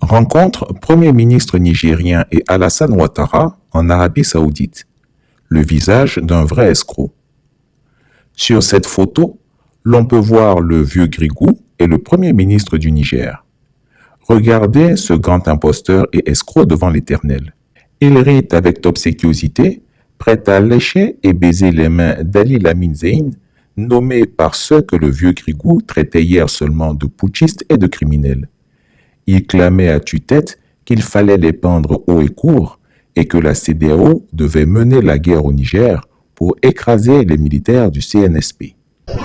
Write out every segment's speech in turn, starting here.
Rencontre Premier ministre nigérien et Alassane Ouattara en Arabie Saoudite. Le visage d'un vrai escroc. Sur cette photo, l'on peut voir le vieux Grigou et le Premier ministre du Niger. Regardez ce grand imposteur et escroc devant l'Éternel. Il rit avec obséquiosité, prêt à lécher et baiser les mains d'Ali Lamine Zeyn, nommé par ceux que le vieux Grigou traitait hier seulement de putschistes et de criminels. Il clamait à tue-tête qu'il fallait les pendre haut et court et que la CEDEAO devait mener la guerre au Niger pour écraser les militaires du CNSP.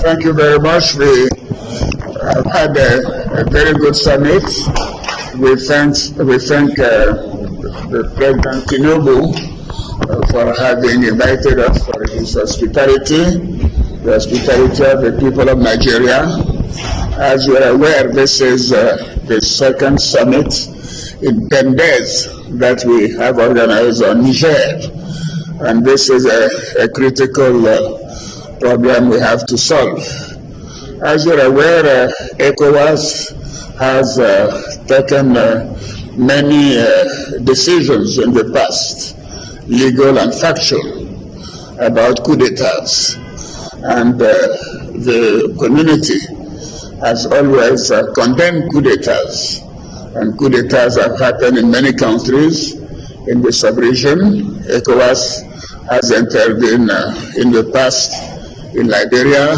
Thank you very much. We have had a very good summit. We thank the President Tinubu for having invited us for his hospitality, the hospitality of the people of Nigeria. As you are aware, this is the second summit in 10 days that we have organized on Niger. And this is a critical problem we have to solve. As you're aware, ECOWAS has taken many decisions in the past, legal and factual, about coup d'etats. And the community has always condemned coup d'etats. And coup d'etats have happened in many countries in the sub-region. ECOWAS has entered in the past in Liberia,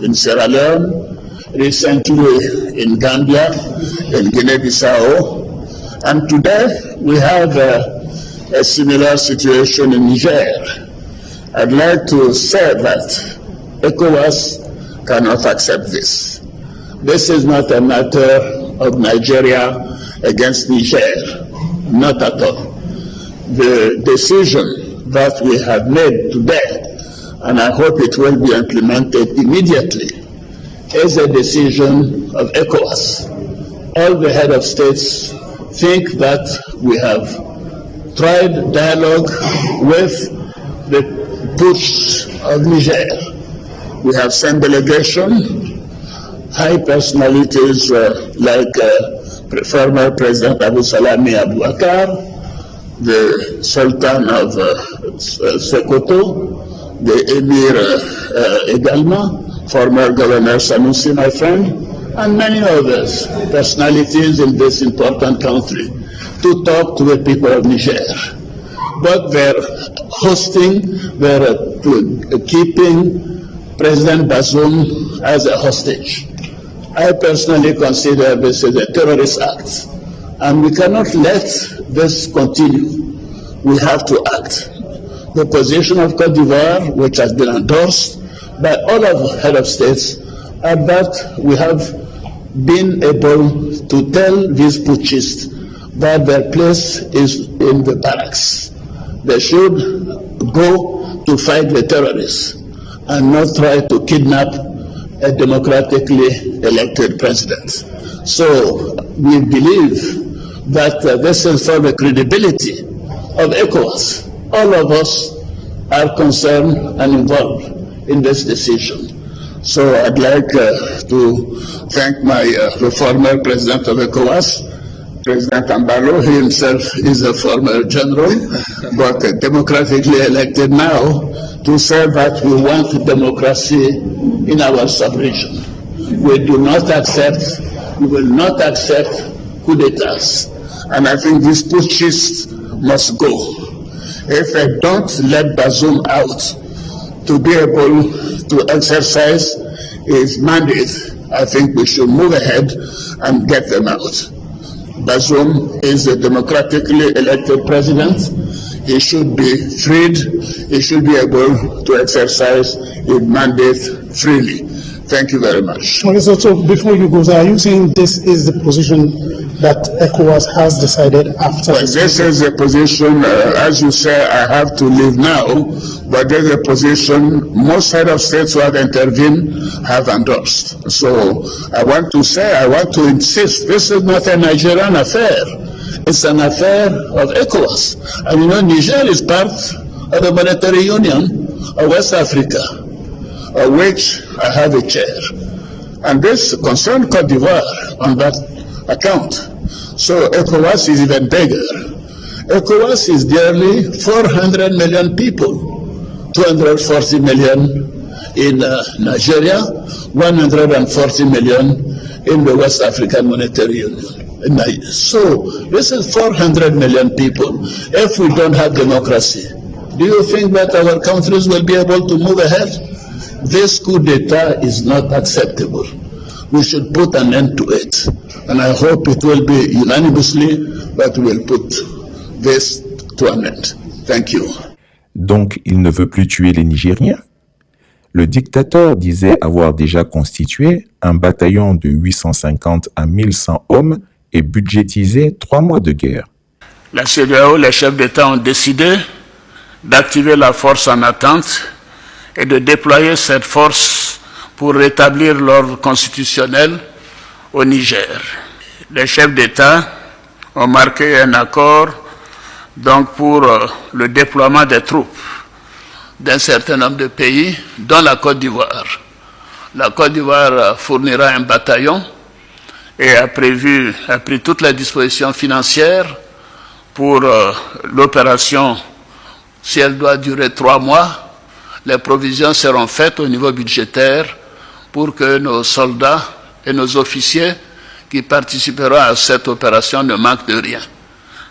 in Sierra Leone, recently in Gambia, in Guinea-Bissau, and today we have a similar situation in Niger. I'd like to say that ECOWAS cannot accept this. This is not a matter of Nigeria against Niger, not at all. The decision that we have made today, and I hope it will be implemented immediately, is a decision of ECOWAS. All the head of states think that we have tried dialogue with the Putsch of Niger. We have sent delegation, high personalities like former President Abu Salami Abu Bakr, the Sultan of Sokoto, the Emir également, former Governor Sanusi, my friend, and many others, personalities in this important country, to talk to the people of Niger. But they're keeping President Bazoum as a hostage. I personally consider this as a terrorist act, and we cannot let this continue. We have to act. The position of Côte d'Ivoire, which has been endorsed by all of the head of states, are that we have been able to tell these putschists that their place is in the barracks. They should go to fight the terrorists and not try to kidnap a democratically elected president. So we believe that this is for the credibility of ECOWAS. All of us are concerned and involved in this decision. So I'd like to thank the former president of ECOWAS, President Ambalo. He himself is a former general, but democratically elected now, to say that we want democracy in our sub-region. We do not accept, we will not accept coup d'etats. And I think these putschists must go. If they don't let Bazoum out to be able to exercise his mandate, I think we should move ahead and get them out. Bazoum is a democratically elected president. He should be freed. He should be able to exercise his mandate freely. Thank you very much. So before you go, are you saying this is the position that ECOWAS has decided after? Well, this is a position, as you say, I have to leave now, but there's a position most head of states who have intervened have endorsed. So I want to insist, this is not a Nigerian affair. It's an affair of ECOWAS. And you know, Niger is part of the Monetary Union of West Africa, of which I have a chair. And this concerns Côte d'Ivoire on that account. So ECOWAS is even bigger. ECOWAS is nearly 400 million people, 240 million in Nigeria, 140 million in the West African Monetary Union. So this is 400 million people. If we don't have democracy, do you think that our countries will be able to move ahead? This coup d'etat is not acceptable. We should put an end to it. And I hope it will be unanimously that we will put this to an end. Thank you. Donc, il ne veut plus tuer les Nigériens? Le dictateur disait avoir déjà constitué un bataillon de 850 à 1100 hommes et budgétisé 3 mois de guerre. La CEDEAO, les chefs d'État ont décidé d'activer la force en attente et de déployer cette force pour rétablir l'ordre constitutionnel au Niger. Les chefs d'État ont marqué un accord donc pour le déploiement des troupes d'un certain nombre de pays, dont la Côte d'Ivoire. La Côte d'Ivoire fournira un bataillon et a pris toutes les dispositions financières pour l'opération. Si elle doit durer 3 mois, les provisions seront faites au niveau budgétaire pour que nos soldats et nos officiers qui participeront à cette opération ne manquent de rien.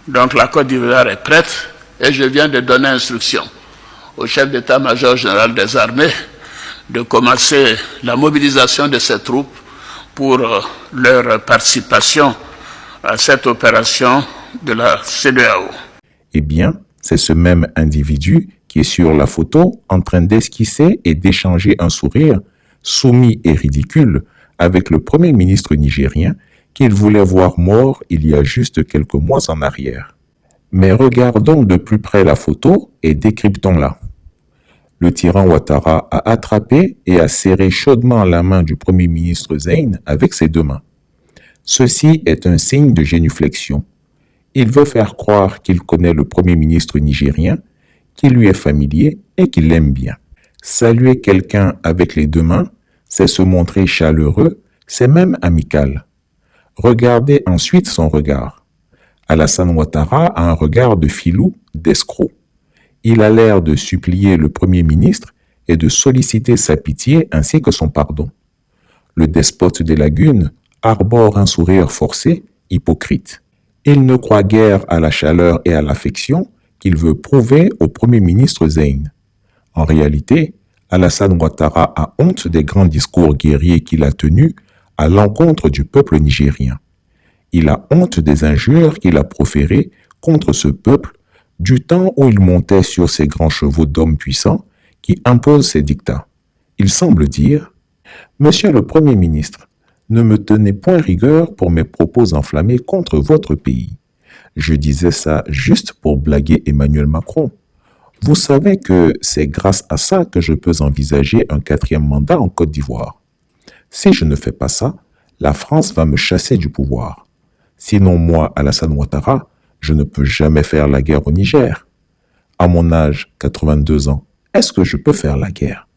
Donc la Côte d'Ivoire est prête et je viens de donner instruction au chef d'état-major général des armées de commencer la mobilisation de ces troupes pour leur participation à cette opération de la CEDEAO. Eh bien, c'est ce même individu qui est sur la photo en train d'esquisser et d'échanger un sourire soumis et ridicule avec le premier ministre nigérien qu'il voulait voir mort il y a juste quelques mois en arrière. Mais regardons de plus près la photo et décryptons-la. Le tyran Ouattara a attrapé et a serré chaudement la main du premier ministre Zeyn avec ses 2 mains. Ceci est un signe de génuflexion. Il veut faire croire qu'il connaît le premier ministre nigérien, qu'il lui est familier et qu'il l'aime bien. Saluer quelqu'un avec les 2 mains, c'est se montrer chaleureux, c'est même amical. Regardez ensuite son regard. Alassane Ouattara a un regard de filou, d'escroc. Il a l'air de supplier le Premier ministre et de solliciter sa pitié ainsi que son pardon. Le despote des lagunes arbore un sourire forcé, hypocrite. Il ne croit guère à la chaleur et à l'affection qu'il veut prouver au Premier ministre Zeyn. En réalité, Alassane Ouattara a honte des grands discours guerriers qu'il a tenus à l'encontre du peuple nigérien. Il a honte des injures qu'il a proférées contre ce peuple du temps où il montait sur ces grands chevaux d'hommes puissants qui imposent ses dictats. Il semble dire « Monsieur le Premier ministre, ne me tenez point rigueur pour mes propos enflammés contre votre pays. Je disais ça juste pour blaguer Emmanuel Macron. Vous savez que c'est grâce à ça que je peux envisager un 4e mandat en Côte d'Ivoire. Si je ne fais pas ça, la France va me chasser du pouvoir. Sinon moi, Alassane Ouattara, je ne peux jamais faire la guerre au Niger. À mon âge, 82 ans, est-ce que je peux faire la guerre?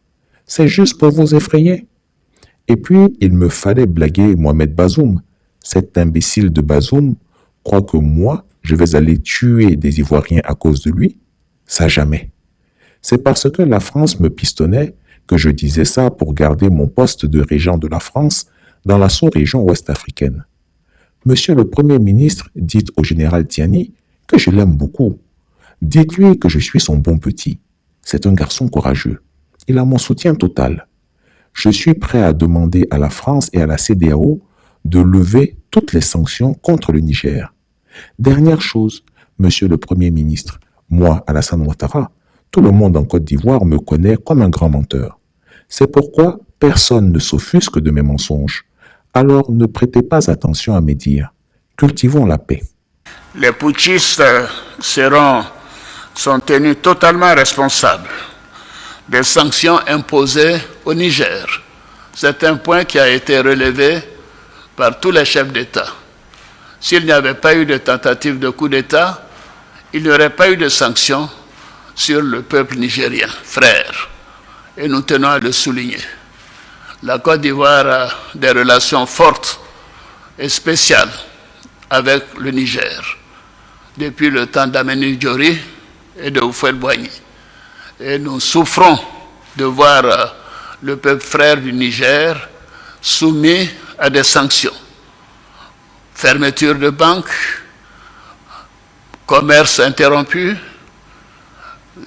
C'est juste pour vous effrayer. Et puis, il me fallait blaguer Mohamed Bazoum. Cet imbécile de Bazoum croit que moi, je vais aller tuer des Ivoiriens à cause de lui? Ça jamais. C'est parce que la France me pistonnait que je disais ça pour garder mon poste de régent de la France dans la sous-région ouest-africaine. Monsieur le Premier ministre, dites au général Tiani que je l'aime beaucoup. Dites-lui que je suis son bon petit. C'est un garçon courageux. Il a mon soutien total. Je suis prêt à demander à la France et à la CEDEAO de lever toutes les sanctions contre le Niger. Dernière chose, Monsieur le Premier ministre, moi, Alassane Ouattara, tout le monde en Côte d'Ivoire me connaît comme un grand menteur. C'est pourquoi personne ne s'offusque de mes mensonges. Alors ne prêtez pas attention à mes dires. Cultivons la paix. Les putschistes sont tenus totalement responsables des sanctions imposées au Niger. C'est un point qui a été relevé par tous les chefs d'État. S'il n'y avait pas eu de tentative de coup d'État, il n'y aurait pas eu de sanctions sur le peuple nigérien, frère. Et nous tenons à le souligner. La Côte d'Ivoire a des relations fortes et spéciales avec le Niger, depuis le temps d'Ameni Diori et de Houphouët-Boigny. Et nous souffrons de voir le peuple frère du Niger soumis à des sanctions. Fermeture de banques, commerce interrompu,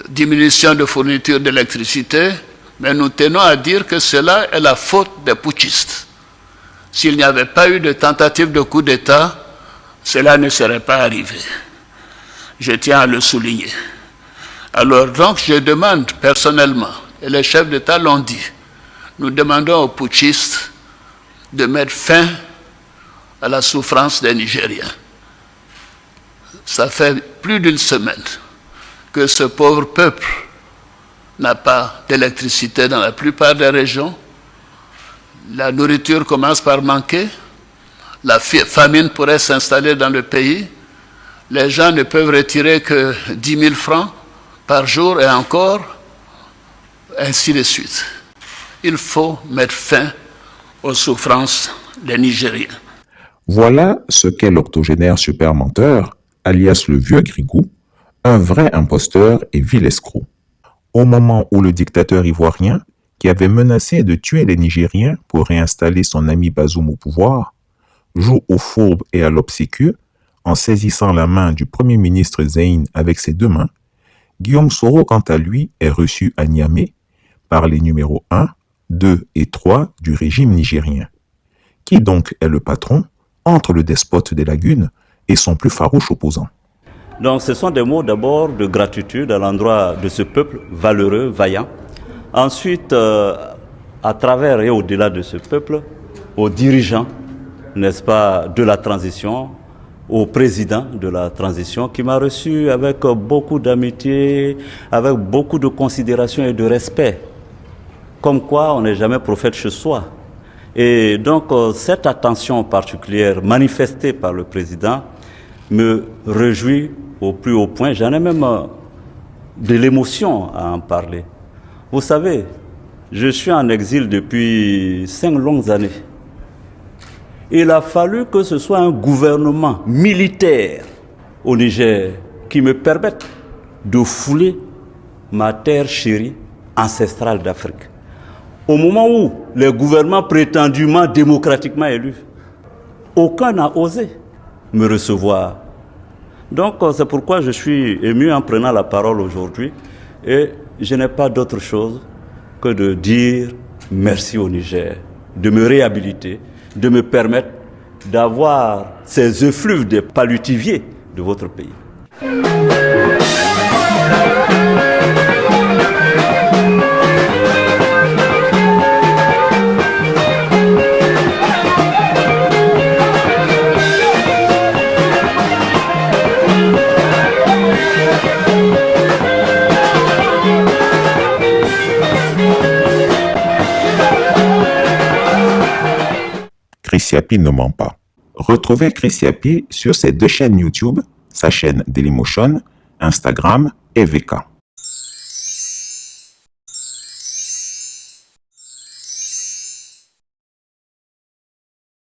diminution de fourniture d'électricité, mais nous tenons à dire que cela est la faute des putschistes. S'il n'y avait pas eu de tentative de coup d'État, cela ne serait pas arrivé. Je tiens à le souligner. Alors donc, je demande personnellement, et les chefs d'État l'ont dit, nous demandons aux putschistes de mettre fin à la souffrance des Nigériens. Ça fait plus d'une semaine que ce pauvre peuple n'a pas d'électricité dans la plupart des régions. La nourriture commence par manquer. La famine pourrait s'installer dans le pays. Les gens ne peuvent retirer que 10 000 francs par jour et encore, ainsi de suite. Il faut mettre fin aux souffrances des Nigériens. Voilà ce qu'est l'octogénaire super menteur, alias le vieux Grigou, un vrai imposteur et vil escroc. Au moment où le dictateur ivoirien, qui avait menacé de tuer les Nigériens pour réinstaller son ami Bazoum au pouvoir, joue au fourbe et à l'obséquieux en saisissant la main du Premier ministre Zeyn avec ses deux mains, Guillaume Soro, quant à lui, est reçu à Niamey par les numéros 1, 2 et 3 du régime nigérien. Qui donc est le patron entre le despote des lagunes et son plus farouche opposant? Donc ce sont des mots d'abord de gratitude à l'endroit de ce peuple valeureux, vaillant. Ensuite, à travers et au-delà de ce peuple, aux dirigeants, n'est-ce pas, de la transition, au président de la transition qui m'a reçu avec beaucoup d'amitié, avec beaucoup de considération et de respect. Comme quoi on n'est jamais prophète chez soi. Et donc cette attention particulière manifestée par le président me réjouit au plus haut point. J'en ai même de l'émotion à en parler. Vous savez, je suis en exil depuis 5 longues années. Il a fallu que ce soit un gouvernement militaire au Niger qui me permette de fouler ma terre chérie ancestrale d'Afrique. Au moment où les gouvernements prétendument démocratiquement élus, aucun n'a osé me recevoir. Donc c'est pourquoi je suis ému en prenant la parole aujourd'hui et je n'ai pas d'autre chose que de dire merci au Niger, de me réhabiliter, de me permettre d'avoir ces effluves des palutiviers de votre pays. Chris Yapi ne ment pas. Retrouvez Chris Yapi sur ses 2 chaînes YouTube, sa chaîne Dailymotion, Instagram et VK.